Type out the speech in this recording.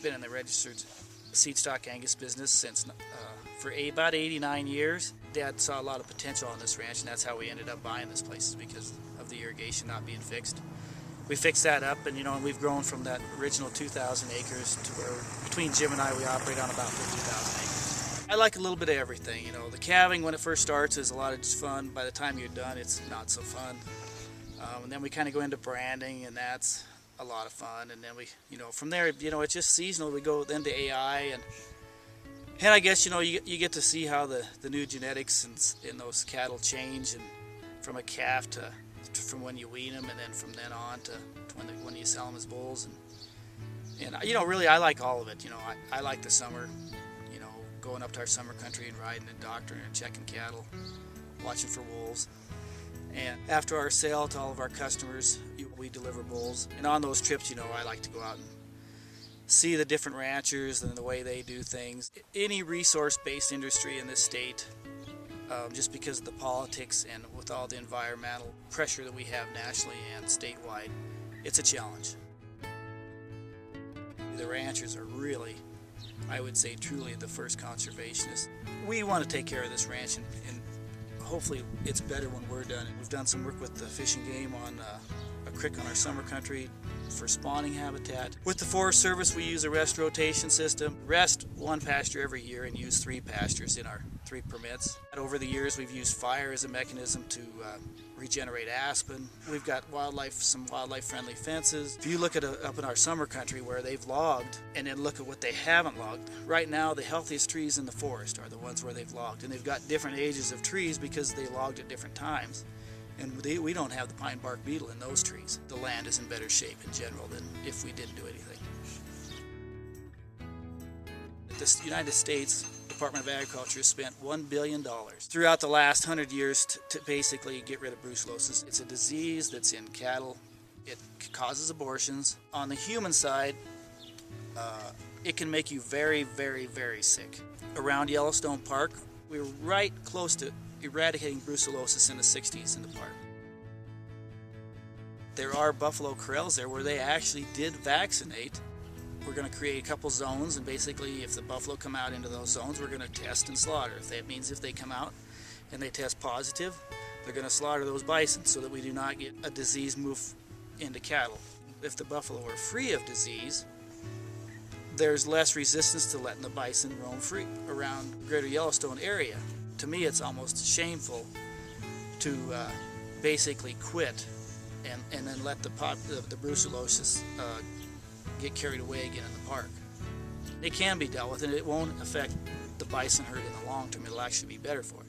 been in the registered seed stock Angus business since for about 89 years. Dad saw a lot of potential on this ranch, and that's how we ended up buying this place, is because of the irrigation not being fixed. We fixed that up, and and we've grown from that original 2,000 acres to where between Jim and I we operate on about 50,000 acres. I like a little bit of everything. The calving when it first starts is a lot of just fun. By the time you're done, it's not so fun. And then we kind of go into branding, and that's a lot of fun. And then we, from there, it's just seasonal. We go then to AI, and I guess you get to see how the new genetics in those cattle change, and from a calf to from when you wean them, and then from then on to when you sell them as bulls, and really I like all of it. I like the summer, going up to our summer country and riding and doctoring and checking cattle, watching for wolves. And after our sale to all of our customers, we deliver bulls. And on those trips, I like to go out and see the different ranchers and the way they do things. Any resource-based industry in this state, just because of the politics and with all the environmental pressure that we have nationally and statewide, it's a challenge. The ranchers are really, I would say, truly the first conservationists. We want to take care of this ranch, and hopefully it's better when we're done. We've done some work with the Fish and Game on a creek on our summer country for spawning habitat. With the Forest Service, we use a rest rotation system. Rest one pasture every year and use 3 pastures in our 3 permits. Over the years, we've used fire as a mechanism to regenerate aspen. We've got some wildlife-friendly fences. If you look at up in our summer country where they've logged, and then look at what they haven't logged, right now the healthiest trees in the forest are the ones where they've logged, and they've got different ages of trees because they logged at different times. And we don't have the pine bark beetle in those trees. The land is in better shape in general than if we didn't do anything. The United States Department of Agriculture has spent $1 billion throughout the last 100 years to basically get rid of brucellosis. It's a disease that's in cattle. It causes abortions. On the human side, it can make you very, very, very sick. Around Yellowstone Park, we were right close to eradicating brucellosis in the 60s in the park. There are buffalo corrals there where they actually did vaccinate. We're going to create a couple zones, and basically if the buffalo come out into those zones, we're going to test and slaughter. That means if they come out and they test positive, they're going to slaughter those bison so that we do not get a disease move into cattle. If the buffalo are free of disease, there's less resistance to letting the bison roam free around the greater Yellowstone area. To me, it's almost shameful to basically quit and then let the brucellosis get carried away again in the park. It can be dealt with, and it won't affect the bison herd in the long term. It'll actually be better for it.